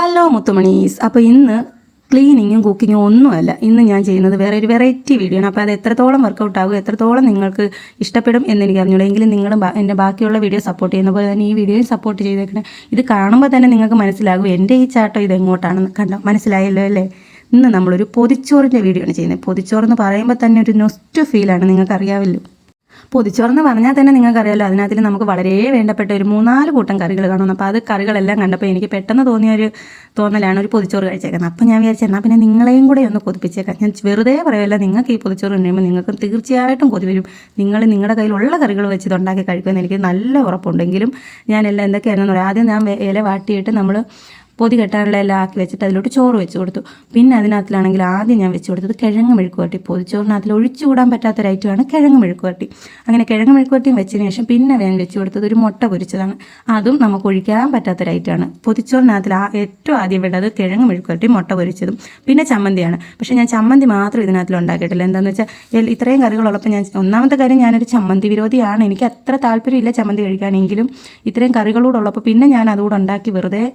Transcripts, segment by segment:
Hello മുത്തുമണീസ്. അപ്പോൾ ഇന്ന് ക്ലീനിങ്ങും കുക്കിങ്ങും ഒന്നുമല്ല, ഇന്ന് ഞാൻ ചെയ്യുന്നത് വേറെ ഒരു വെറൈറ്റി വീഡിയോ ആണ്. അപ്പോൾ അത് എത്രത്തോളം വർക്കൗട്ട് ആകും, എത്രത്തോളം നിങ്ങൾക്ക് ഇഷ്ടപ്പെടും എന്നെനിക്ക് അറിഞ്ഞൂടെ. എങ്കിലും നിങ്ങൾ എൻ്റെ ബാക്കിയുള്ള വീഡിയോ സപ്പോർട്ട് ചെയ്യുന്ന പോലെ തന്നെ ഈ വീഡിയോയും സപ്പോർട്ട് ചെയ്തേക്കണം. ഇത് കാണുമ്പോൾ തന്നെ നിങ്ങൾക്ക് മനസ്സിലാകും എൻ്റെ ഈ ചാട്ടം ഇത് എങ്ങോട്ടാണെന്ന്. കണ്ടോ, മനസ്സിലായല്ലോ അല്ലേ? ഇന്ന് നമ്മളൊരു പൊതിച്ചോറിൻ്റെ വീഡിയോ ആണ് ചെയ്യുന്നത്. പൊതിച്ചോറെന്ന് പറയുമ്പോൾ തന്നെ ഒരു നൊസ്റ്റു ഫീലാണ്, നിങ്ങൾക്കറിയാമല്ലോ. പൊതിച്ചോറെന്ന് പറഞ്ഞാൽ തന്നെ നിങ്ങൾക്കറിയാമല്ലോ, അതിനകത്തിൽ നമുക്ക് വളരെ വേണ്ടപ്പെട്ട ഒരു 3-4 കൂട്ടം കറികൾ കാണുന്നു. അപ്പോൾ അത് കറികളെല്ലാം കണ്ടപ്പോൾ എനിക്ക് പെട്ടെന്ന് തോന്നിയ ഒരു തോന്നലാണ് ഒരു പൊതിച്ചോറ് കഴിച്ചേക്കുന്നത്. അപ്പോൾ ഞാൻ വിചാരിച്ചു എന്നാൽ പിന്നെ നിങ്ങളെയും കൂടെ ഒന്ന് കൊതിപ്പിച്ചേക്കാം. ഞാൻ വെറുതെ പറയുമല്ല, നിങ്ങൾക്ക് ഈ പൊതിച്ചോറ് കഴിയുമ്പോൾ നിങ്ങൾക്ക് തീർച്ചയായിട്ടും കൊതി വരും. നിങ്ങളുടെ കയ്യിലുള്ള കറികൾ വെച്ച് ഇതുണ്ടാക്കി കഴിക്കുമെന്ന് എനിക്ക് നല്ല ഉറപ്പുണ്ടെങ്കിലും ഞാനെല്ലാം എന്തൊക്കെയായിരുന്നു പറയാം. ആദ്യം ഞാൻ ഇല വാട്ടിയിട്ട് നമ്മൾ പൊതി കെട്ടാനുള്ള എല്ലാം ആക്കി വെച്ചിട്ട് അതിലോട്ട് ചോറ് വെച്ച് കൊടുത്തു. പിന്നെ അതിനകത്തിലാണെങ്കിൽ ആദ്യം ഞാൻ വെച്ച് കൊടുത്തത് കിഴങ്ങ് മെഴുക്കുവരട്ടി. പൊതിച്ചോറിനകത്തിൽ ഒഴിച്ചുകൂടാൻ പറ്റാത്തൊരു ഐറ്റമാണ് കിഴങ്ങ് മെഴുക്കുവരട്ടി. അങ്ങനെ കിഴങ്ങ് മെഴുക്കുവരട്ടിയും വെച്ചതിന് ശേഷം പിന്നെ ഞാൻ വെച്ച് കൊടുത്തത് ഒരു മുട്ട പൊരിച്ചതാണ്. അതും നമുക്ക് ഒഴിക്കാൻ പറ്റാത്തൊരു ഐറ്റമാണ്. പൊതിച്ചോറിനകത്തിൽ ഏറ്റവും ആദ്യം വേണ്ടത് കിഴങ്ങ് മെഴുക്കുവരട്ടി, മുട്ട പൊരിച്ചതും പിന്നെ ചമ്മന്തിയാണ്. പക്ഷേ ഞാൻ ചമ്മന്തി മാത്രം ഇതിനകത്തിൽ ഉണ്ടാക്കിയിട്ടില്ല. എന്താണെന്ന് വെച്ചാൽ ഇത്രയും കറികളുള്ളപ്പോൾ ഞാൻ ഒന്നാമത്തെ കാര്യം ഞാനൊരു ചമ്മന്തി വിരോധിയാണ്. എനിക്ക് അത്ര താല്പര്യമില്ല ചമ്മന്തി കഴിക്കാനെങ്കിലും ഇത്രയും കറികളോടുള്ളപ്പോൾ പിന്നെ ഞാൻ അതുകൂടെ ഉണ്ടാക്കി വെറുതെ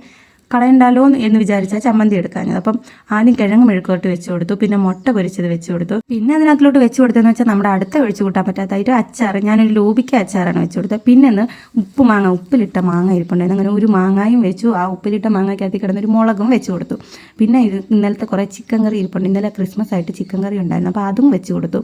കളയണ്ടല്ലോ എന്ന് വിചാരിച്ചാൽ ചമ്മന്തി എടുക്കാഞ്ഞത്. അപ്പം ആദ്യം കിഴങ്ങ് മെഴുക്കുവരട്ടി വെച്ച് കൊടുത്തു, പിന്നെ മുട്ട പൊരിച്ചത് വെച്ച് കൊടുത്തു. പിന്നെ അതിനകത്തിലോട്ട് വെച്ച് കൊടുത്തതെന്ന് വെച്ചാൽ നമ്മുടെ അടുത്ത ഒഴിച്ചു കൂട്ടാൻ പറ്റാത്തായിട്ട് അച്ചാർ, ഞാനൊരു ലൂബിക്ക അച്ചാറാണ് വെച്ച് കൊടുത്തത്. പിന്നെ ഉപ്പിലിട്ട മാങ്ങ ഇരിപ്പുണ്ടായിരുന്നു. അങ്ങനെ ഒരു മാങ്ങായും വെച്ചു. ആ ഉപ്പിലിട്ട മാങ്ങയ്ക്കകത്ത് കിടന്നൊരു മുളകും വെച്ച് കൊടുത്തു. പിന്നെ ഇന്നലത്തെ കുറേ ചിക്കൻ കറി ഇരിപ്പുണ്ട്. ഇന്നലെ ക്രിസ്മസ് ആയിട്ട് ചിക്കൻ കറി ഉണ്ടായിരുന്നു. അപ്പോൾ അതും വെച്ച് കൊടുത്തു.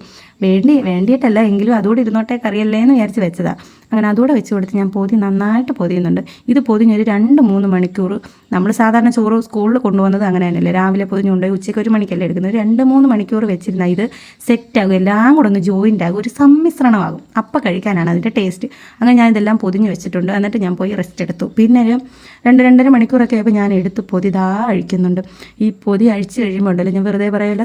വേണ്ടിയിട്ടല്ല, എങ്കിലും അതുകൂടെ ഇരുന്നോട്ടെ കറിയല്ലേ എന്ന് വിചാരിച്ച് വെച്ചതാണ്. അങ്ങനെ അതുകൂടെ വെച്ച് കൊടുത്ത് ഞാൻ പൊതി നന്നായിട്ട് പൊതിയുന്നുണ്ട്. ഇത് പൊതിഞ്ഞൊരു 2-3 മണിക്കൂർ. നമ്മൾ സാധാരണ ചോറ് സ്കൂളിൽ കൊണ്ടുപോകുന്നത് അങ്ങനെ തന്നെയല്ലേ, രാവിലെ പൊതിഞ്ഞുകൊണ്ട് ഉച്ചയ്ക്ക് 1 മണിക്കല്ലേ എടുക്കുന്നത്. 2-3 മണിക്കൂർ വെച്ചിരുന്നാൽ ഇത് സെറ്റാകും, എല്ലാം കൂടെ ഒന്ന് ജോയിൻ്റ് ആകും, ഒരു സമ്മിശ്രണമാകും. അപ്പം കഴിക്കാനാണ് അതിൻ്റെ ടേസ്റ്റ്. അങ്ങനെ ഞാൻ ഇതെല്ലാം പൊതിഞ്ഞ് വെച്ചിട്ടുണ്ട്. എന്നിട്ട് ഞാൻ പോയി റെസ്റ്റ് എടുത്തു. പിന്നെ 2-2.5 മണിക്കൂറൊക്കെ ആയപ്പോൾ ഞാൻ എടുത്ത് പൊതി അഴിക്കുന്നുണ്ട്. ഈ പൊതി അഴിച്ച് കഴിയുമ്പോൾ ഉണ്ടല്ലോ, ഞാൻ വെറുതെ പറയില്ല,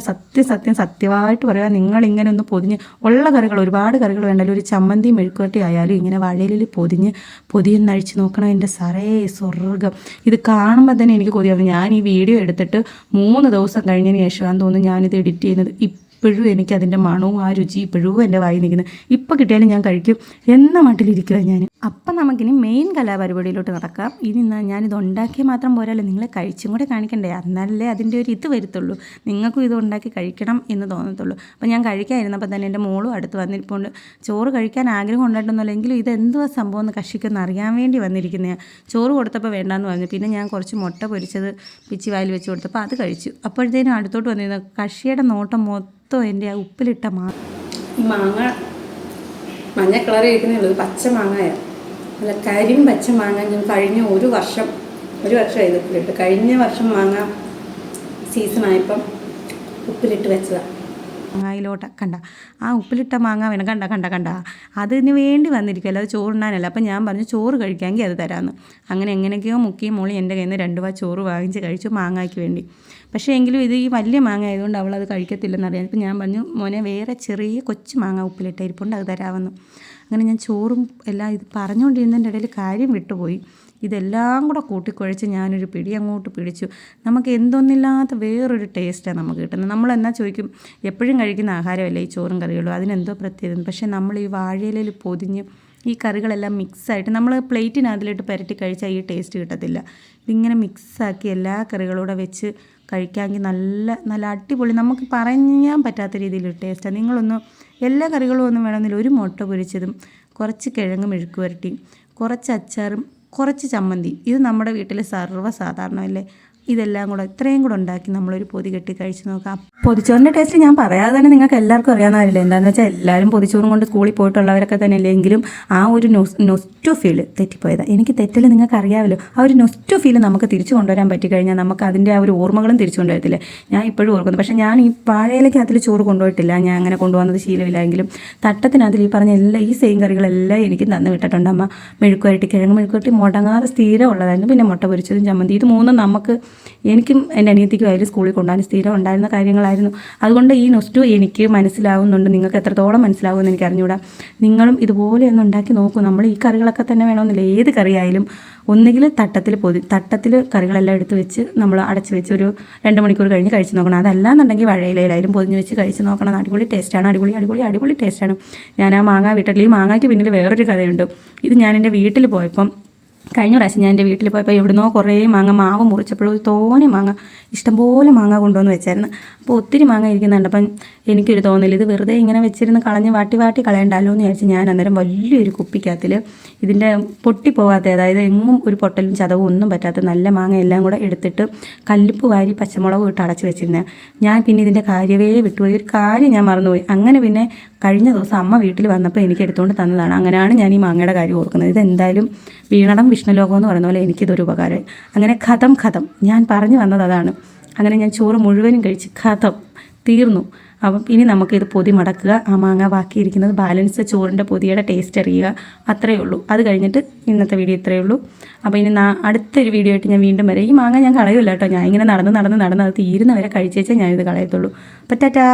സത്യമായിട്ട് പറയുക, നിങ്ങളിങ്ങനെ ഒന്ന് പൊതിഞ്ഞ് ഉള്ള കറികൾ, ഒരുപാട് കറികൾ വേണ്ടല്ലോ, ഒരു ചമ്മന്തി മെഴുക്കുവരട്ടി ആയാലും ഇങ്ങനെ വാഴയിലിൽ പൊതിയൊന്ന് അഴിച്ച് നോക്കണം. എൻ്റെ സ്വർഗം. ഇത് കാണുമ്പോൾ തന്നെ എനിക്ക് കൊതിയാവും. ഞാൻ ഈ വീഡിയോ എടുത്തിട്ട് 3 ദിവസം കഴിഞ്ഞതിന് ശേഷമാണെന്ന് തോന്നുന്നു ഞാനിത് എഡിറ്റ് ചെയ്യുന്നത്. ഇപ്പോഴും എനിക്ക് അതിൻ്റെ മണവും ആ രുചി ഇപ്പോഴും എൻ്റെ വായി നിൽക്കുന്നത്. ഇപ്പോൾ കിട്ടിയാലും ഞാൻ കഴിക്കും എന്ന മട്ടിലിരിക്കുക ഞാൻ. അപ്പം നമുക്കിനി മെയിൻ കലാപരിപാടിയിലോട്ട് നടക്കാം. ഇനി ഞാനിത് ഉണ്ടാക്കിയ മാത്രം പോരല്ലോ, നിങ്ങളെ കഴിച്ചും കൂടെ കാണിക്കണ്ടേ, എന്നാലല്ലേ അതിൻ്റെ ഒരു ഇത് വരുത്തുള്ളൂ, നിങ്ങൾക്കും ഇത് ഉണ്ടാക്കി കഴിക്കണം എന്ന് തോന്നത്തുള്ളൂ. അപ്പം ഞാൻ കഴിക്കാതിരുന്നപ്പോൾ തന്നെ എൻ്റെ മോളും അടുത്ത് വന്നിരിപ്പുണ്ട്. ചോറ് കഴിക്കാൻ ആഗ്രഹം ഉണ്ടായിട്ടൊന്നുമല്ല, എങ്കിലും ഇത് എന്തുവാ സംഭവം എന്ന് കഷിക്കൊന്ന് അറിയാൻ വേണ്ടി വന്നിരിക്കുന്നതാണ്. ചോറ് കൊടുത്തപ്പോൾ വേണ്ടാന്ന് പറഞ്ഞു. പിന്നെ ഞാൻ കുറച്ച് മുട്ട പൊരിച്ചത് പിച്ചി വായിൽ വെച്ച് കൊടുത്തപ്പോൾ അത് കഴിച്ചു. അപ്പോഴത്തേനും അടുത്തോട്ട് വന്നിരുന്നു. കഷിയുടെ നോട്ടം മൊത്തം എൻ്റെ ആ ഉപ്പിലിട്ട ഈ മാങ്ങ മഞ്ഞ കളറിൽ ഇരിക്കുന്നുള്ളത് പച്ച മാങ്ങയാണ്. അല്ല, പച്ച മാങ്ങ ഞാൻ കഴിഞ്ഞ ഒരു വർഷം ഇത് ഉപ്പിലിട്ട്, കഴിഞ്ഞ വർഷം മാങ്ങ സീസണായപ്പം ഉപ്പിലിട്ട് വെച്ചതാണ്. മാങ്ങയിലോട്ട് കണ്ട ആ ഉപ്പിലിട്ട മാങ്ങ വേണം, കണ്ട അതിന് വേണ്ടി വന്നിരിക്കുമല്ലോ, അത് ചോറുണ്ണാനല്ല. അപ്പം ഞാൻ പറഞ്ഞു ചോറ് കഴിക്കാമെങ്കിൽ അത് തരാമെന്ന്. അങ്ങനെ എങ്ങനെയൊക്കെയോ മുക്കിയും മോളി എൻ്റെ കയ്യിൽ നിന്ന് 2 വാ ചോറ് വാങ്ങിച്ച് കഴിച്ചു മാങ്ങയ്ക്ക് വേണ്ടി. പക്ഷേ എങ്കിലും ഇത് ഈ വലിയ മാങ്ങ ആയതുകൊണ്ട് അവളത് കഴിക്കത്തില്ലെന്നറിയാം. ഇപ്പം ഞാൻ പറഞ്ഞു, മോനെ വേറെ ചെറിയ കൊച്ചു മാങ്ങ ഉപ്പിലിട്ട ഇരിപ്പുണ്ട്, അത് തരാമെന്ന്. അങ്ങനെ ഞാൻ ചോറും എല്ലാം ഇത് പറഞ്ഞുകൊണ്ടിരുന്നതിൻ്റെ ഇടയിൽ കാര്യം വിട്ടുപോയി. ഇതെല്ലാം കൂടെ കൂട്ടിക്കുഴച്ച് ഞാനൊരു പിടി അങ്ങോട്ട് പിടിച്ചു. നമുക്ക് എന്തൊന്നില്ലാത്ത വേറൊരു ടേസ്റ്റാണ് നമുക്ക് കിട്ടുന്നത്. നമ്മളെന്നാ ചോദിക്കും, എപ്പോഴും കഴിക്കുന്ന ആഹാരമല്ലേ ഈ ചോറും കറികളും, അതിനെന്തോ പ്രത്യേകത. പക്ഷേ നമ്മൾ ഈ വാഴയിലയിൽ പൊതിഞ്ഞ് ഈ കറികളെല്ലാം മിക്സായിട്ട് നമ്മൾ പ്ലേറ്റിനകത്തിലിട്ട് പുരട്ടി കഴിച്ചാൽ ഈ ടേസ്റ്റ് കിട്ടത്തില്ല. ഇതിങ്ങനെ മിക്സാക്കി എല്ലാ കറികളൂടെ വെച്ച് കഴിക്കാമെങ്കിൽ നല്ല അടിപൊളി, നമുക്ക് പറയാൻ പറ്റാത്ത രീതിയിലൊരു ടേസ്റ്റാണ്. നിങ്ങളൊന്ന് എല്ലാ കറികളും ഒന്നും വേണമെന്നില്ല, ഒരു മുട്ട പൊരിച്ചതും കുറച്ച് കിഴങ്ങ് മെഴുക്ക് വരട്ടി, കുറച്ച് അച്ചാറും, കുറച്ച് ചമ്മന്തി, ഇത് നമ്മുടെ വീട്ടിൽ സർവ്വസാധാരണമല്ലേ. ഇതെല്ലാം കൂടെ ഇത്രയും കൂടെ ഉണ്ടാക്കി നമ്മളൊരു പൊതി കെട്ടി കഴിച്ച് നോക്കാം. പൊതിച്ചോറിൻ്റെ ടേസ്റ്റ് ഞാൻ പറയാതെ തന്നെ നിങ്ങൾക്ക് എല്ലാവർക്കും അറിയാവുന്നതല്ലേ. എന്താണെന്ന് വെച്ചാൽ എല്ലാവരും പൊതിച്ചോറും കൊണ്ട് സ്കൂളിൽ പോയിട്ടുള്ളവരൊക്കെ തന്നെ അല്ലേ. എങ്കിലും ആ ഒരു നൊസ്റ്റു ഫീൽ തെറ്റിപ്പോയതാണ്. എനിക്ക് തെറ്റിൽ നിങ്ങൾക്ക് അറിയാമല്ലോ. ആ ഒരു നൊസ്റ്റു ഫീൽ നമുക്ക് തിരിച്ചു കൊണ്ടുവരാൻ പറ്റിക്കഴിഞ്ഞാൽ നമുക്ക് അതിൻ്റെ ആ ഒരു ഓർമ്മകളും തിരിച്ചു കൊണ്ടുവരത്തില്ലേ. ഞാൻ ഇപ്പോഴും ഓർക്കുന്നു. പക്ഷേ ഞാൻ ഈ വാഴയിലേക്ക് അതിൽ ചോറ് കൊണ്ടുപോയിട്ടില്ല, ഞാൻ അങ്ങനെ കൊണ്ടുവന്നത് ശീലമില്ലെങ്കിലും തട്ടത്തിനകത്തിൽ ഈ പറഞ്ഞ ഈ സെയിം കറികളെല്ലാം എനിക്ക് തന്നു വിട്ടിട്ടുണ്ട് അമ്മ. മെഴുക്കുവരട്ടി, കിഴങ്ങ് മെഴുക്കുവരട്ടി മുടങ്ങാതെ സ്ഥിരം ഉള്ളതായിരുന്നു. പിന്നെ മുട്ട പൊരിച്ചതും ചമ്മന്തി, ഇത് 3 നമുക്ക്, എനിക്കും എൻ്റെ അനിയത്തിക്കും ആയാലും സ്കൂളിൽ കൊണ്ടുപോകാൻ സ്ഥിരം ഉണ്ടായിരുന്ന കാര്യങ്ങളായിരുന്നു. അതുകൊണ്ട് ഈ നൊസ്റ്റു എനിക്ക് മനസ്സിലാവുന്നുണ്ട്. നിങ്ങൾക്ക് എത്രത്തോളം മനസ്സിലാവുമെന്ന് എനിക്ക് അറിഞ്ഞുകൂടാ. നിങ്ങളും ഇതുപോലെ ഒന്ന് ഉണ്ടാക്കി നോക്കൂ. നമ്മൾ ഈ കറികളൊക്കെ തന്നെ വേണമെന്നില്ല, ഏത് കറിയായാലും ഒന്നുകിൽ തട്ടത്തിൽ കറികളെല്ലാം എടുത്ത് വെച്ച് നമ്മൾ അടച്ച് വെച്ച് ഒരു 2 മണിക്കൂർ കഴിഞ്ഞ് കഴിച്ച് നോക്കണം. അതല്ലാന്നുണ്ടെങ്കിൽ വാഴയിലയിലായാലും പൊതിഞ്ഞ് വെച്ച് കഴിച്ച് നോക്കണം. അടിപൊളി ടേസ്റ്റാണ്, അടിപൊളി ടേസ്റ്റാണ്. ഞാൻ ആ മാങ്ങ വീട്ടിൽ, ഈ മാങ്ങയ്ക്ക് പിന്നിൽ വേറൊരു കഥയുണ്ട്. ഇത് ഞാൻ എൻ്റെ വീട്ടിൽ പോയപ്പം കഴിഞ്ഞ പ്രാവശ്യം ഞാൻ എൻ്റെ വീട്ടിൽ പോയപ്പോൾ എവിടുന്നോ കുറേ മാവ് മുറിച്ചപ്പോഴും തോനെ മാങ്ങ ഇഷ്ടംപോലെ മാങ്ങ കൊണ്ടുവന്ന് വെച്ചായിരുന്നു. അപ്പോൾ ഒത്തിരി മാങ്ങ ഇരിക്കുന്നുണ്ട്. അപ്പം എനിക്കൊരു തോന്നൽ ഇത് വെറുതെ ഇങ്ങനെ വെച്ചിരുന്ന് കളഞ്ഞ് വാട്ടി കളയണ്ടല്ലോ എന്ന് വിചാരിച്ച് ഞാൻ അന്നേരം വലിയൊരു കുപ്പിക്കകത്തിൽ ഇതിൻ്റെ പൊട്ടിപ്പോകാത്ത, അതായത് എങ്ങും ഒരു പൊട്ടലും ചതവും ഒന്നും പറ്റാത്ത നല്ല മാങ്ങ എല്ലാം കൂടെ എടുത്തിട്ട് കല്ലുപ്പ് വാരി പച്ചമുളകും ഇട്ട് അടച്ച് വെച്ചിരുന്നത്. ഞാൻ പിന്നെ ഇതിൻ്റെ കാര്യമേ വിട്ടുപോയി. ഒരു കാര്യം ഞാൻ മറന്നുപോയി. അങ്ങനെ പിന്നെ കഴിഞ്ഞ ദിവസം അമ്മ വീട്ടിൽ വന്നപ്പോൾ എനിക്ക് എടുത്തുകൊണ്ട് തന്നതാണ്. അങ്ങനെയാണ് ഞാൻ ഈ മാങ്ങയുടെ കാര്യം ഓർക്കുന്നത്. ഇതെന്തായാലും വീണടം വിഷ്ണുലോകം എന്ന് പറയുന്ന പോലെ എനിക്കിതൊരു ഉപകാരമായി. അങ്ങനെ ഖതം ഞാൻ പറഞ്ഞു വന്നത് അതാണ്. അങ്ങനെ ഞാൻ ചോറ് മുഴുവനും കഴിച്ച് തീർന്നു. അപ്പം ഇനി നമുക്കിത് പൊതി മടക്കുക, ആ മാങ്ങ ബാക്കിയിരിക്കുന്നത് ബാലൻസ് ചോറിൻ്റെ പൊതിയുടെ ടേസ്റ്റ് അറിയുക, അത്രയേ ഉള്ളൂ. അത് കഴിഞ്ഞിട്ട് ഇന്നത്തെ വീഡിയോ ഇത്രയേ ഉള്ളൂ. അപ്പോൾ ഇനി അടുത്തൊരു വീഡിയോ ആയിട്ട് ഞാൻ വീണ്ടും വരാം. ഈ മാങ്ങ ഞാൻ കളയില്ല കേട്ടോ, ഞാൻ ഇങ്ങനെ നടന്ന് അത് തീരുന്ന വരെ കഴിച്ചേച്ചേ ഞാനിത് കളയത്തുള്ളൂ. അപ്പോൾ ടാറ്റാ.